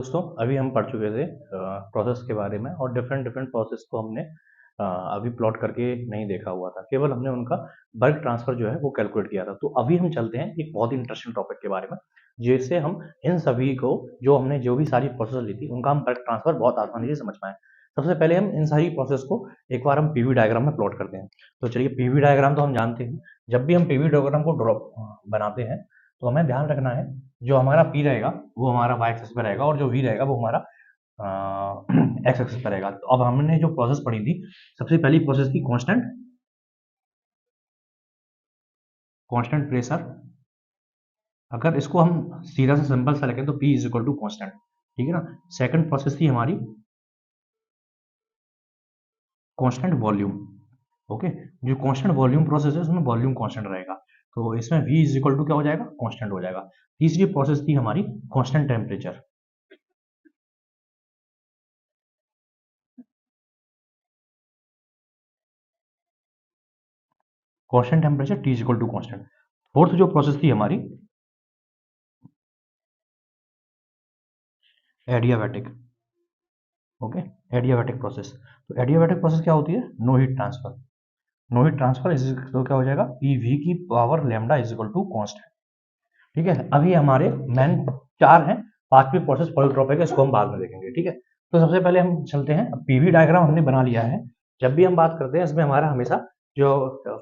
दोस्तों अभी हम पढ़ चुके थे प्रोसेस के बारे में और डिफरेंट डिफरेंट प्रोसेस को हमने अभी प्लॉट करके नहीं देखा हुआ था, केवल हमने उनका बल्क ट्रांसफर जो है वो कैलकुलेट किया था। तो अभी हम चलते हैं एक बहुत ही इंटरेस्टिंग टॉपिक के बारे में, जिससे हम इन सभी को जो भी सारी प्रोसेस ली थी उनका हम बल्क ट्रांसफर बहुत आसानी से समझ पाएँ। सबसे पहले हम इन सारी प्रोसेस को एक बार हम पीवी डायग्राम में प्लॉट करते हैं। तो चलिए, पीवी डायग्राम तो हम जानते हैं, जब भी हम पीवी डायग्राम को ड्रॉ बनाते हैं तो हमें ध्यान रखना है जो हमारा पी रहेगा वो हमारा वाई एक्सिस पे रहेगा और जो वी रहेगा वो हमारा एक्स एक्सिस पे रहेगा। तो अब हमने जो प्रोसेस पढ़ी थी, सबसे पहली प्रोसेस थी कांस्टेंट प्रेशर। अगर इसको हम सीधा से सिंपल सा लिखें तो P is equal to constant, ठीक है ना। सेकंड प्रोसेस थी हमारी कांस्टेंट वॉल्यूम। ओके, जो कांस्टेंट वॉल्यूम प्रोसेस है उसमें वॉल्यूम कांस्टेंट रहेगा, तो इसमें V इज इक्वल टू क्या हो जाएगा, कांस्टेंट हो जाएगा। तीसरी प्रोसेस थी हमारी constant temperature. Constant temperature T is equal to constant. Fourth जो प्रोसेस थी हमारी एडियाबैटिक। Okay, adiabatic process. तो एडियाबैटिक प्रोसेस क्या होती है, no heat transfer. No heat transfer is तो क्या हो जाएगा, पी वी की power lambda is equal to constant. ठीक है, अभी हमारे मेन चार हैं, पांचवी प्रोसेस पॉलीट्रोपिक है, इसको हम बाद में देखेंगे। ठीक है, तो सबसे पहले हम चलते हैं, पीवी डायग्राम हमने बना लिया है। जब भी हम बात करते हैं इसमें हमारा हमेशा जो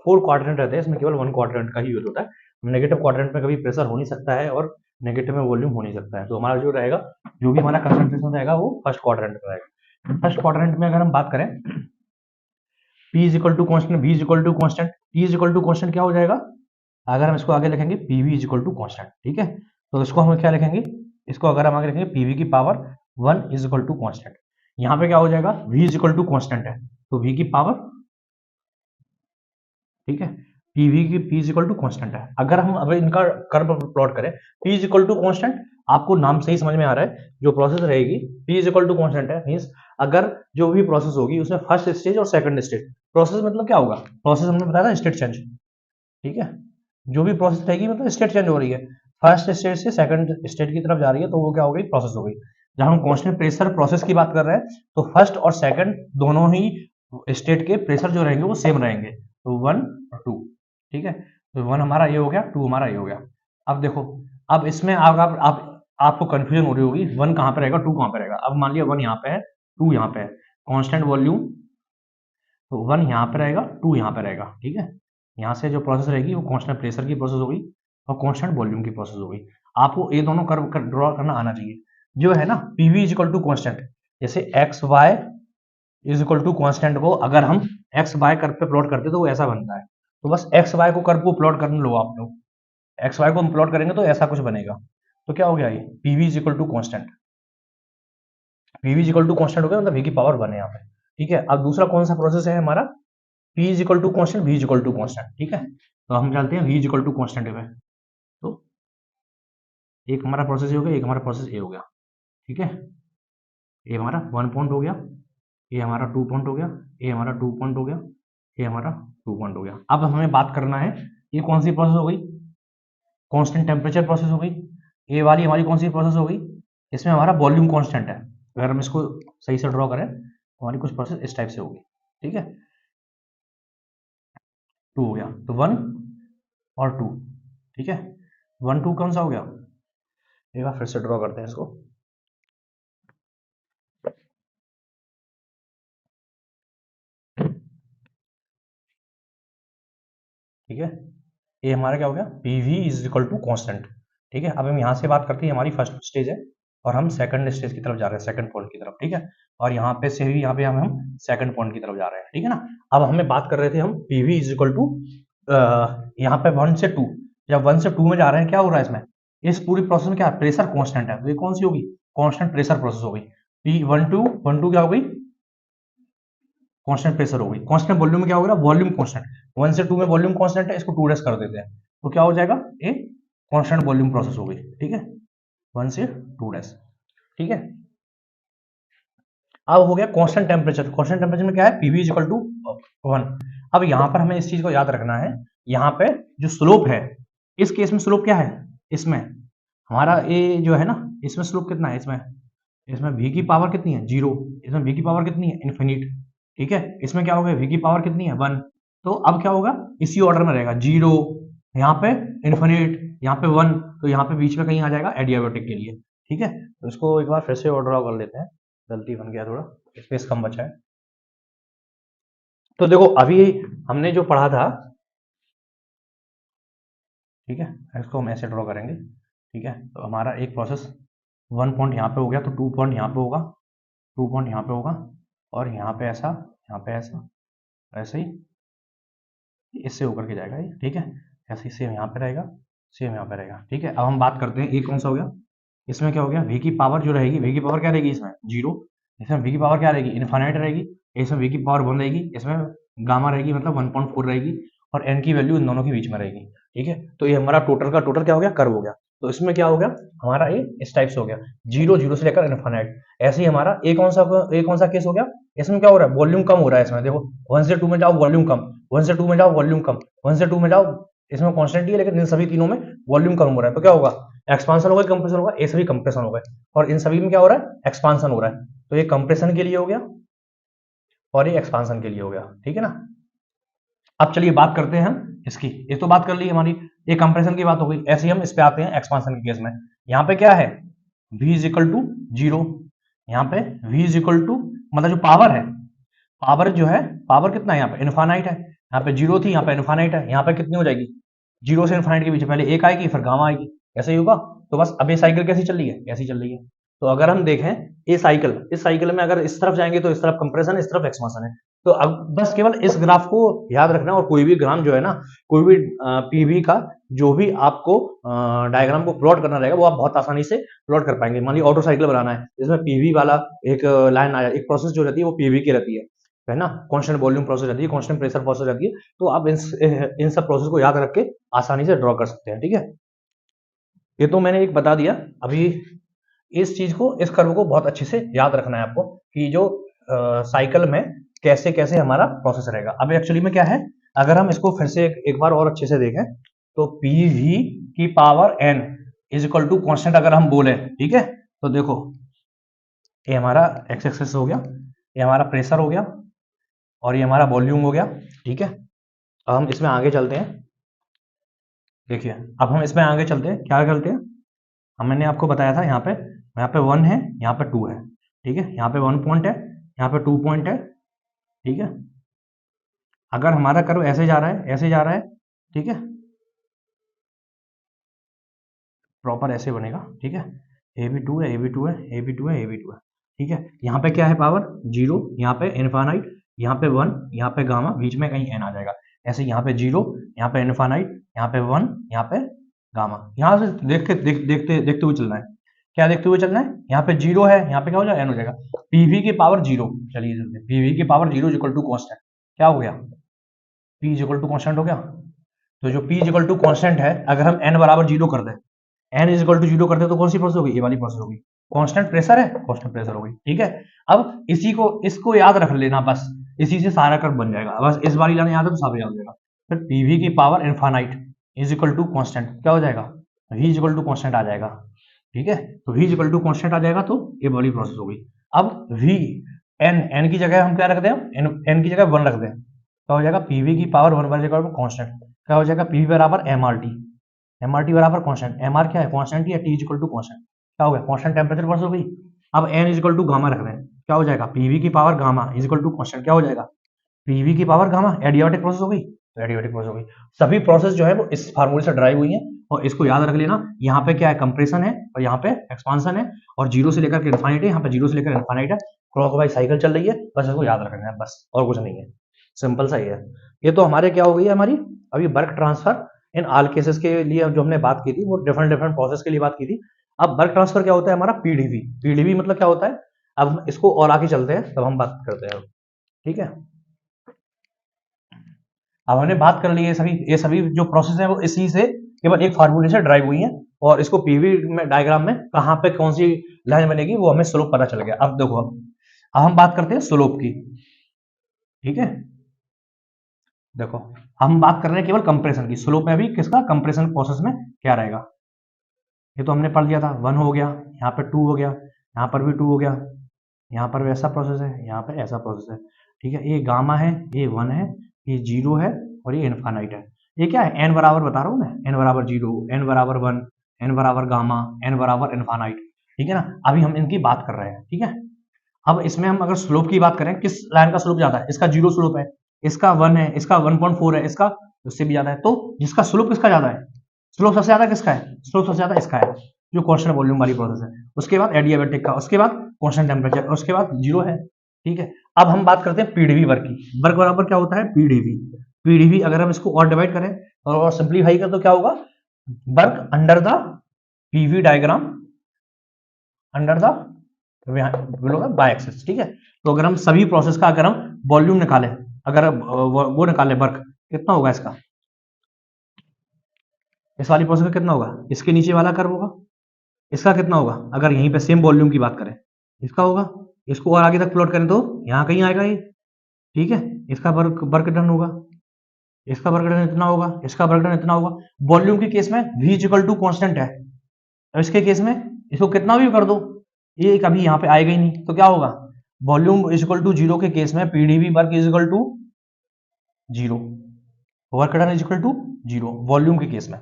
4 क्वाड्रेंट रहते हैं इसमें केवल 1 क्वाड्रेंट का ही यूज होता है। नेगेटिव क्वाड्रेंट में कभी प्रेशर हो नहीं सकता है और नेगेटिव में वॉल्यूम हो नहीं सकता है। तो हमारा जो रहेगा, जो भी हमारा कंसंट्रेशन रहेगा वो फर्स्ट क्वाड्रेंट में रहेगा। फर्स्ट क्वाड्रेंट में अगर हम बात करें, P is equal to constant, V is equal to constant, T is equal to constant क्या हो जाएगा, अगर हम इसको आगे लिखेंगे PV is equal to constant. ठीक है, तो इसको हम क्या लिखेंगे, इसको अगर हम आगे लिखेंगे PV की power 1 is equal to constant. यहाँ पे क्या हो जाएगा, V is equal to constant है तो V की पावर, ठीक है, PV की P is equal to constant है। अगर हम अब इनका कर्व प्लॉट करें, P is equal to constant, आपको नाम से ही समझ में आ रहा है जो प्रोसेस रहेगी P is equal to constant है, मीन्स अगर जो भी प्रोसेस होगी उसमें फर्स्ट स्टेज और सेकंड स्टेज, प्रोसेस मतलब क्या होगा, प्रोसेस हमने बताया था स्टेट चेंज। ठीक है, जो भी प्रोसेस रहेगी मतलब स्टेट चेंज हो रही है, फर्स्ट स्टेट से सेकंड स्टेट की तरफ जा रही है, तो वो क्या हो गई, प्रोसेस हो गई। जब हम कांस्टेंट प्रेशर प्रोसेस की बात कर रहे हैं तो फर्स्ट और सेकंड दोनों ही स्टेट के प्रेशर जो रहेंगे वो सेम रहेंगे, तो 1 और 2। ठीक है, तो 1 हमारा ये हो गया, 2 हमारा ये हो गया। अब देखो, अब इसमें आप आपको कंफ्यूजन हो रही होगी, 1 कहाँ पे रहेगा, 2 कहाँ पे रहेगा। अब मान लिया 1 यहाँ पे है, 2 यहाँ पे है, कांस्टेंट वॉल्यूम, तो 1 यहाँ पे रहेगा, 2 यहाँ पे रहेगा। ठीक है, यहाँ से जो प्रोसेस रहेगी वो कांस्टेंट प्रेशर की प्रोसेस हो गई और कांस्टेंट वॉल्यूम की प्रोसेस हो गई। आपको ये दोनों कर्व ड्रॉ करना आना चाहिए, जो है ना PV is equal to constant, जैसे X Y is equal to constant को अगर हम एक्स वाई कर्व पे प्लॉट करते तो वो ऐसा बनता है। तो बस एक्स वाई को कर्व को प्लॉट कर लो आप लोग, एक्स वाई को हम प्लॉट करेंगे तो ऐसा कुछ बनेगा। तो क्या हो गया, ये P V is equal to constant, P V is equal to constant हो गया, मतलब वी की पावर 1 है यहाँ पे। ठीक है, अब दूसरा कौन सा प्रोसेस है हमारा, P is equal to constant, V is equal to constant. ठीक है, तो हम चलते हैं V is equal to constant पे। तो एक हमारा प्रोसेस हो गया, एक हमारा प्रोसेस ए हो गया। ठीक है, ये हमारा 1 पॉइंट हो गया, ये हमारा 2 पॉइंट हो गया, ये हमारा 2 पॉइंट हो गया, ये हमारा 2 पॉइंट हो गया। अब हमें बात करना है, ये कौन सी प्रोसेस हो गई, कांस्टेंट टेम्परेचर प्रोसेस हो गई। ये वाली हमारी कौन सी प्रोसेस हो गई, इसमें हमारा वॉल्यूम कांस्टेंट है। अगर हम इसको सही से ड्रॉ करें तो हमारी कुछ प्रोसेस इस टाइप से होगी। ठीक है, 2 हो गया, तो 1 और 2। ठीक है, 1 2 कौन सा हो गया, एक बार फिर से ड्रॉ करते हैं इसको। ठीक है, ये हमारा क्या हो गया, P V is equal to constant. ठीक है, अब हम यहाँ से बात करते हैं, हमारी फर्स्ट स्टेज है और हम सेकंड स्टेज की तरफ जा रहे हैं, सेकंड पॉइंट की तरफ। ठीक है, और यहाँ पे से भी यहाँ पे हम सेकंड पॉइंट की तरफ जा रहे हैं। ठीक है ना, अब हमें बात कर रहे थे हम P V is equal to, यहाँ पे 1 से 2, जब 1 से 2 में जा रहे हैं क्या हो रहा है इसमें, इस पूरी प्रोसेस में क्या प्रेशर कॉन्स्टेंट है, तो ये कौन सी होगी, कॉन्स्टेंट प्रेशर प्रोसेस हो गई। पी 1 2 क्या हो गई, कांस्टेंट प्रेशर हो गई। कांस्टेंट वॉल्यूम में क्या होगा, वॉल्यूम कांस्टेंट, 1 से 2 में वॉल्यूम कांस्टेंट है, इसको 2 डैश कर देते हैं तो क्या हो जाएगा, ये कांस्टेंट वॉल्यूम प्रोसेस हो गई। ठीक है, 1 से 2 डैश। ठीक है, अब हो गया कांस्टेंट टेम्परेचर। कांस्टेंट टेम्परेचर में क्या है, पीवी इज इक्वल टू 1। अब यहां पर हमें इस चीज को याद रखना है, यहाँ पे जो स्लोप है, इस केस में स्लोप क्या है, इसमें हमारा ये जो है ना, इसमें स्लोप कितना है, इसमें इसमें v की पावर कितनी है 0, इसमें v की पावर कितनी है इन्फिनिट, ठीक है। इसमें क्या होगा v की पावर कितनी है 1, तो अब क्या होगा इसी ऑर्डर में रहेगा 0, यहाँ पे इन्फिनिट, यहाँ पे 1, तो यहाँ पे बीच में कहीं आ जाएगा एडियाबेटिक के लिए, ठीक है। तो इसको एक बार फिर से ऑर्डर कर लेते हैं, गलती बन गया थोड़ा, स्पेस कम बचा है। तो देखो अभी हमने जो पढ़ा था, ठीक है, इसको हम ऐसे ड्रॉ करेंगे, ठीक है। तो हमारा एक प्रोसेस 1 पॉइंट यहाँ पे हो गया, तो 2 पॉइंट यहाँ पे होगा, 2 पॉइंट यहाँ पे होगा, और यहाँ पे ऐसा, यहाँ पे ऐसा, ऐसे ही इससे होकर के जाएगा ये, ठीक है। ऐसे ही सेम यहाँ पे रहेगा, सेम यहाँ पे रहेगा, ठीक है। अब हम बात करते हैं ये कौन सा हो गया, इसमें क्या हो गया v की पावर जो रहेगी, v की पावर क्या रहेगी इसमें 0, इसमें v की पावर क्या रहेगी इनफाइनाइट रहेगी, इसमें v की पावर 1 रहेगी, इसमें गामा रहेगी मतलब 1.4 रहेगी, और n की वैल्यू इन दोनों के बीच में रहेगी, ठीक है। तो ये हमारा टोटल का टोटल क्या हो गया कर्व हो गया। तो इसमें क्या हो गया हमारा ये इस टाइप से हो गया 0 से लेकर इनफाइनाइट। ऐसे ही हमारा एक कौन सा केस हो गया, इसमें क्या हो रहा है वॉल्यूम कम हो रहा है इसमें, देखो 1 से 2 में जाओ वॉल्यूम कम, 1 से 2 में जाओ वॉल्यूम कम, 1 से 2 में जाओ, इसमें कांस्टेंट ही है लेकिन इन सभी तीनों में वॉल्यूम कम हो रहा है, तो क्या होगा एक्सपांशन होगा कंप्रेशन होगा, ये सभी कंप्रेशन हो गए, और इन सभी में क्या हो रहा है एक्सपांशन हो रहा है। तो ये कंप्रेशन के लिए हो गया और ये एक्सपांशन के लिए हो गया, ठीक है ना। अब चलिए बात करते हैं हम इसकी, ये तो बात कर ली हमारी, ये कंप्रेशन की बात हो गई। ऐसे ही हम इस पे आते हैं एक्सपांशन के केस में। यहाँ पे क्या है v इज इक्वल टू 0, यहाँ पे v इज इक्वल टू मतलब जो पावर है, पावर जो है पावर कितना है यहाँ पे इनफाइनाइट है, यहाँ पे 0 थी यहाँ पे इनफाइनाइट है, यहाँ पे कितनी हो जाएगी 0 से इनफाइनाइट के बीच पहले 1 आएगी फिर गामा आएगी, ऐसे ही होगा। तो बस अब ये साइकिल कैसी चल रही है, कैसी चल रही है। तो अगर हम देखें ये साइकिल, इस साइकिल में अगर इस तरफ जाएंगे तो इस तरफ कंप्रेशन है, इस तरफ एक्सपांशन है। तो अब बस केवल इस ग्राफ को याद रखना, और कोई भी ग्राम जो है ना, कोई भी पीवी का जो भी आपको डायग्राम को प्लॉट करना रहेगा वो आप बहुत आसानी से प्लॉट कर पाएंगे। मान लीजिए ऑटो साइकिल बनाना है, इसमें पीवी वाला एक लाइन आया, एक प्रोसेस जो रहती है वो पीवी की रहती है ना, कांस्टेंट वॉल्यूम प्रोसेस रहती है, कांस्टेंट प्रेशर प्रोसेस रहती है। तो आप इन सब प्रोसेस को याद रख के आसानी से ड्रॉ कर सकते हैं, ठीक है। ये तो मैंने एक बता दिया। अभी इस चीज को, इस कर्व को बहुत अच्छे से याद रखना है आपको कि जो साइकिल में कैसे कैसे हमारा प्रोसेस रहेगा। अब एक्चुअली में क्या है, अगर हम इसको फिर से एक बार और अच्छे से देखें तो पीवी की power N is equal to constant अगर हम बोले, ठीक है। तो देखो ये हमारा एक्स एक्सिस हो गया, ये हमारा प्रेशर हो गया, और ये हमारा वॉल्यूम हो गया, ठीक है। अब हम इसमें आगे चलते हैं, देखिए अब हम इसमें आगे चलते हैं, क्या करते हैं, हमने आपको बताया था यहाँ पे 1 है, यहाँ पे 2 है, ठीक है। यहाँ पे 1 पॉइंट है, यहाँ पे 2 पॉइंट है, ठीक है। अगर हमारा कर्व ऐसे जा रहा है, ऐसे जा रहा है, ठीक है, प्रॉपर ऐसे बनेगा, ठीक है। ए बी 2 है, ए बी 2 है, ए बी 2 है, ए बी 2 है, ठीक है। यहाँ पे क्या है पावर 0, यहाँ पे इनफाइनाइट, यहाँ पे 1, यहाँ पे गामा, बीच में कहीं एन आ जाएगा। ऐसे यहाँ पे 0, यहाँ पे इनफाइनाइट, यहाँ पे 1, यहाँ पे गामा। यहाँ से देखते हुए चलना है, क्या देखते हुए चलना है, यहाँ पे 0 है, यहाँ पे क्या हो जाएगा एन हो जाएगा, पीवी की पावर 0। चलिए पीवी की पावर 0 इक्वल टू कॉन्स्टेंट, क्या हो गया पी इक्वल टू कॉन्स्टेंट हो गया। तो जो पी इक्वल टू कॉन्स्टेंट है, अगर हम एन बराबर 0 कर दें, एन इज इक्वल टू 0 कर दे तो कौन सी प्रोसेस होगी, ये वाली प्रोसेस होगी, कांस्टेंट प्रेशर है, कांस्टेंट प्रेशर होगी, ठीक है। अब इसको याद रख लेना, बस इसी से सारा कर्व बन जाएगा, बस इस वाली लाइन याद है तो सब याद हो जाएगा। फिर पीवी की power infinite is equal to constant, क्या हो जाएगा v is equal to constant आ जाएगा, ठीक है। तो v is equal to constant आ जाएगा, तो ये वाली प्रोसेस होगी। अब v n की जगह हम क्या रख दें, n की जगह 1 रख दें, क्या हो जाएगा पीवी की पावर 1 बाई कांस्टेंट, क्या हो जाएगा पीवी बराबर mrt, mrt बराबर कांस्टेंट, mr क्या है कांस्टेंट ही है, t इक्वल टू कांस्टेंट, क्या हो गया कांस्टेंट टेम्परेचर प्रोसेस हो गई। अब n is equal to gamma रख दें, क्या हो जाएगा पीवी की power gamma is equal to constant, क्या हो जाएगा पीवी की पावर गामा, एडियाबैटिक प्रोसेस हो गई, तो एडियाबैटिक प्रोसेस हो गई। सभी प्रोसेस जो है वो इस फार्मूले से ड्राइव हुई है, और इसको याद रख लेना, यहाँ पे क्या है कंप्रेशन है और यहाँ पे एक्सपांशन है, और 0 से लेकर इनफाइनाइट है, यहाँ पे 0 से लेकर इनफाइनाइट है, क्लॉकवाइज साइकिल चल रही है, बस इसको याद रखना है, बस और कुछ नहीं है, सिंपल सा ही है। ये तो हमारे क्या हो गई है हमारी अभी work transfer in all cases के लिए जो हमने बात की थी, वो डिफरेंट प्रोसेस के लिए बात की थी। अब वर्क ट्रांसफर क्या होता है हमारा पीडीवी, पीडीवी मतलब क्या होता है, अब इसको और आगे चलते हैं तब हम बात करते हैं, ठीक है। अब हमने बात कर ली ये सभी जो प्रोसेस है वो इसी से केवल एक फार्मूले से ड्राइव हुई है, और इसको पीवी में डायग्राम में कहाँ पे कौन सी लाइन बनेगी वो हमें स्लोप पता चल गया। अब देखो अब हम बात करते हैं स्लोप की, ठीक है। देखो हम बात कर रहे हैं केवल कंप्रेशन की, स्लोप में भी किसका कंप्रेशन प्रोसेस में क्या रहेगा, ये तो हमने पढ़ लिया था, 1 हो गया, यहाँ पे 2 हो गया, यहाँ पर भी 2 हो गया, यहाँ पर भी ऐसा प्रोसेस है, यहाँ पर ऐसा प्रोसेस है, ठीक है। ये गामा है, ये 1 है, ये 0 है और ये इनफाइनाइट है। ये क्या है, एन बराबर बता रहा हूँ मैं, एन बराबर 0, एन बराबर 1, एन बराबर गामा, एन बराबर इनफाइनाइट, ठीक है ना। अभी हम इनकी बात कर रहे हैं, ठीक है। अब इसमें हम अगर स्लोप की बात करें, किस लाइन का स्लोप ज्यादा है, इसका 0 स्लोप है, इसका 1 है, इसका 1.4 है, इसका उससे भी ज्यादा है। तो जिसका स्लोप किसका ज्यादा है, स्लोप सबसे ज्यादा किसका है, स्लोप सबसे ज्यादा इसका है, जो कांस्टेंट वॉल्यूम वाली प्रोसेस है। उसके बाद एडियाबैटिक का, उसके बाद कांस्टेंट टेम्परेचर, उसके बाद 0 है, ठीक है। अब हम बात करते हैं पीडीवी वर्क की। वर्क बराबर क्या होता है, पीडीवी। पीडीवी अगर हम इसको और डिवाइड करें और सिंप्लीफाई करें तो क्या होगा, work under the P V diagram under the below the by axis, ठीक है। तो अगर हम सभी प्रोसेस का अगर हम वॉल्यूम निकालें, अगर वो निकालें वर्क, कितना होगा इसका, इस वाली प्रोसेस का कितना होगा, इसके नीचे वाला कर्व होगा, इसका कितना होगा, अगर यहीं पे सेम वॉल्यूम की बात करें, इसका होगा। इसको और आगे तक प्लॉट करें तो यहाँ कहीं आएगा ये, ठीक है। इसका वर्क वर्क डन होगा, इसका वर्क डन इतना होगा, इसका वर्क डन इतना होगा। वॉल्यूम के केस में v इक्वल टू कॉन्स्टेंट है, और इसके केस में इसको कितना भी कर दो, ये कभी यहाँ पे आएगा ही नहीं। तो क्या होगा, वॉल्यूम इज इक्वल टू 0 के केस में PDV work is equal to 0, work done is equal to 0 volume के केस में,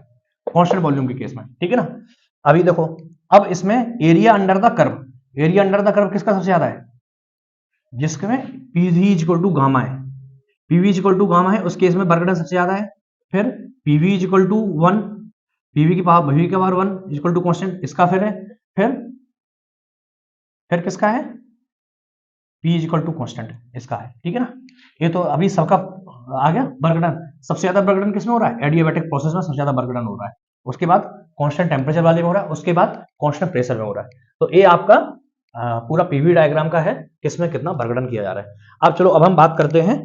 कांस्टेंट वॉल्यूम के केस में, ठीक है ना। अभी देखो, अब इसमें area under the curve, area under the curve किसका सबसे ज्यादा है, जिसमें PV is equal to gamma है, PV is equal to gamma है, उस केस में वर्क डन सबसे ज्यादा है। फिर PV is equal to 1, PV की पावर 1 इज इक्वल टू कांस्टेंट, इसका फिर है। फिर किसका है, P is equal to constant इसका है, ठीक है ना। ये तो अभी सबका आ गया वर्क डन। सबसे ज्यादा वर्क डन किसमें हो रहा है, एडियाबैटिक प्रोसेस में सबसे ज्यादा वर्क डन हो रहा है। उसके बाद कांस्टेंट टेम्परेचर वाले में हो रहा है, उसके बाद कांस्टेंट प्रेशर में हो रहा है। तो ये आपका पूरा पीवी डायग्राम का है, किसमें कितना वर्क डन किया जा रहा है। अब चलो, अब हम बात करते हैं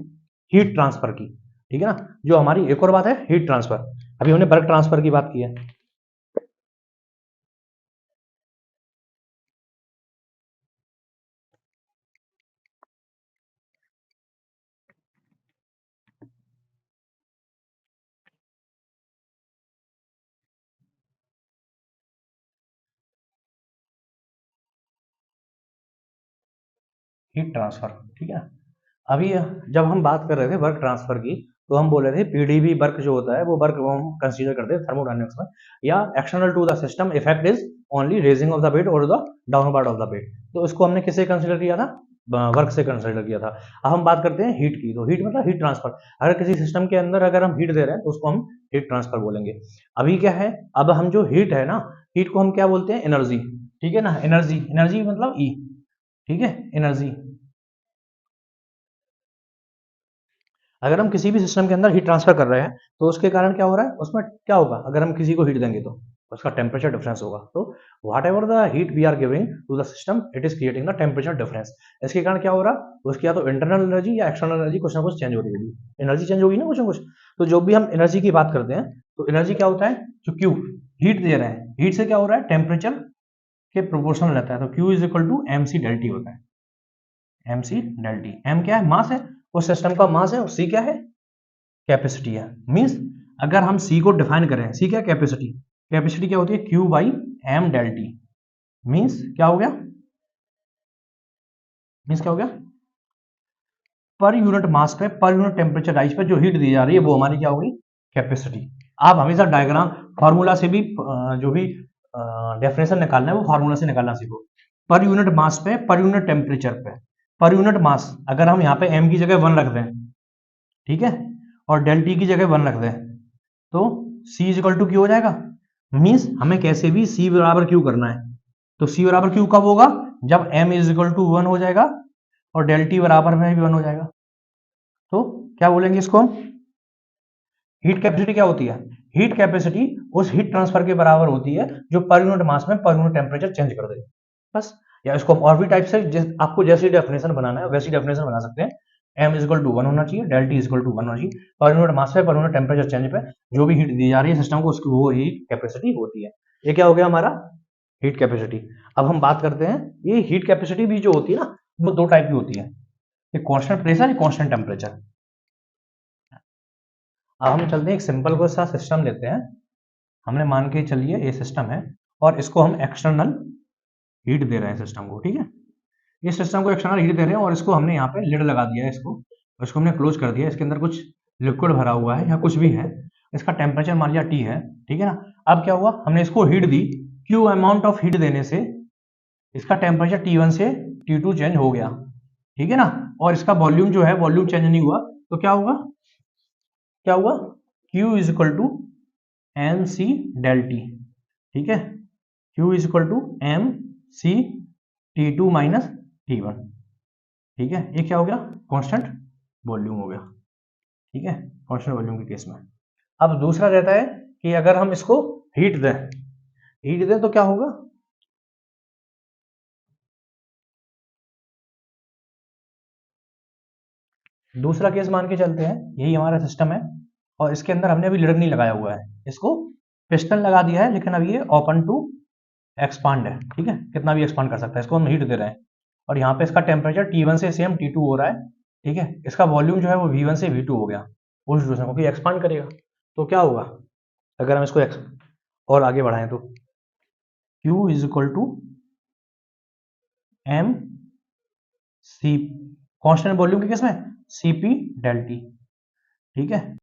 हीट ट्रांसफर की, ठीक है ना। जो हमारी एक और बात है हीट ट्रांसफर, अभी हमने वर्क ट्रांसफर की बात की है। हीट ट्रांसफर, ठीक है। अभी जब हम बात कर रहे थे वर्क ट्रांसफर की, तो हम बोल रहे थे पीडीवी वर्क जो होता है वो वर्क हम कंसीडर करते हैं थर्मोडायनेमिक्स में, या external to the system effect is only raising of the bed और the down part of the bed. तो इसको हमने किसे कंसीडर किया था, वर्क से कंसीडर किया था। अब हम बात करते हैं हीट की, तो हीट मतलब हीट ट्रांसफर। अगर किसी सिस्टम के अंदर अगर हम हीट दे रहे हैं तो उसको हम हीट ट्रांसफर बोलेंगे। अभी क्या है, अब हम जो हीट है ना, हीट को हम क्या बोलते हैं, एनर्जी, ठीक है ना। एनर्जी, एनर्जी मतलब ई, ठीक है, एनर्जी। अगर हम किसी भी सिस्टम के अंदर हीट ट्रांसफर कर रहे हैं तो उसके कारण क्या हो रहा है, उसमें क्या होगा, अगर हम किसी को हीट देंगे तो उसका टेम्परेचर डिफरेंस होगा। तो whatever the heat we are giving to the system, it is creating the temperature difference. इसके कारण क्या हो रहा, उसकी या तो इंटरनल एनर्जी या एक्सटर्नल एनर्जी कुछ ना कुछ चेंज हो रही होगी, एनर्जी चेंज होगी ना कुछ ना कुछ। तो जो भी हम एनर्जी की बात करते हैं, तो एनर्जी क्या होता है, जो क्यू हीट दे रहे हैं, हीट से क्या हो रहा है, टेम्परेचर के प्रोपोर्शनल रहता है। तो Q is equal to M C del T होता है, M C del T. M क्या है, मास है, उस सिस्टम का मास है, और सी क्या है, कैपेसिटी है। मींस अगर हम सी को डिफाइन करें, सी क्या, कैपेसिटी, कैपेसिटी क्या होती है, Q by M del T. Means क्या हो गया, मींस क्या हो गया, पर यूनिट मास पे, पर यूनिट टेम्परेचर राइज पे जो हीट दी जा रही है वो हमारी क्या होगी, कैपेसिटी। आप हमेशा डायग्राम फार्मूला से भी जो भी डेफिनेशन निकालना है वो फार्मूला से निकालना सीखो। पर यूनिट मास पे, पर यूनिट टेम्परेचर पे, पर यूनिट मास, अगर हम यहाँ पे एम की जगह 1 रख दें, ठीक है, और डेल टी की जगह 1 रख दें, तो C is equal to Q हो जाएगा। मीन्स हमें कैसे भी C बराबर क्यू करना है। तो C बराबर क्यू कब होगा, जब M इज इक्वल टू 1 हो जाएगा और डेल टी बराबर में भी 1 हो जाएगा। तो क्या बोलेंगे इसको हम, हीट कैपेसिटी क्या होती है, हीट कैपेसिटी उस हीट ट्रांसफर के बराबर होती है जो पर यूनिट मास में पर यूनिट टेम्परेचर चेंज कर दे, बस। या इसको हम और भी टाइप से, आपको जैसी डेफिनेशन बनाना है वैसी डेफिनेशन बना सकते हैं। एम इज इक्वल टू 1 होना चाहिए, del T is equal to 1 होना चाहिए, पर यूनिट मास पे पर यूनिट टेम्परेचर चेंज पे जो भी हीट दी जा रही है सिस्टम को, उसकी वो हीट कैपेसिटी होती है। ये क्या हो गया हमारा, हीट कैपेसिटी। अब हम बात करते हैं, ये हीट कैपेसिटी भी जो होती है ना, वो 2 टाइप की होती है, एक कांस्टेंट प्रेशर, एक कांस्टेंट टेम्परेचर। अब हम चलते हैं, एक सिंपल को सा सिस्टम लेते हैं। हमने मान के चलिए ये सिस्टम है और इसको हम एक्सटर्नल हीट दे रहे हैं सिस्टम को, ठीक है। इस सिस्टम को एक्सटर्नल हीट दे रहे हैं और इसको हमने यहाँ पे लिड लगा दिया है, इसको हमने क्लोज कर दिया। इसके अंदर कुछ लिक्विड भरा हुआ है या कुछ भी है, इसका टेम्परेचर मान लिया T है, ठीक है ना। अब क्या हुआ, हमने इसको heat the, Q amount of heat देने से इसका टेम्परेचर T1 से T2 चेंज हो गया, ठीक है ना। और इसका वॉल्यूम जो है, वॉल्यूम चेंज नहीं हुआ, तो क्या हुआ, Q is equal to M C del T, ठीक है। Q is equal to M C T2 minus T1, ठीक है। ये क्या हो गया, कांस्टेंट वॉल्यूम हो गया, ठीक है, कांस्टेंट वॉल्यूम के केस में। अब दूसरा रहता है कि अगर हम इसको हीट दें तो क्या होगा, दूसरा केस मान के चलते हैं, यही हमारा सिस्टम है और इसके अंदर हमने अभी लिड नहीं लगाया हुआ है, इसको पिस्टन लगा दिया है, लेकिन अभी ये ओपन टू एक्सपांड है, ठीक है, कितना भी एक्सपांड कर सकता है। इसको हम हीट दे रहे हैं और यहाँ पे इसका टेम्परेचर T1 से सेम T2 हो रहा है, ठीक है। इसका वॉल्यूम जो है वो V1 से V2 हो गया उस सिचुएशन, क्योंकि एक्सपांड करेगा। तो क्या होगा, अगर हम इसको और आगे बढ़ाएं तो Q is equal to M C, constant volume के केस में CP डेल T, ठीक है।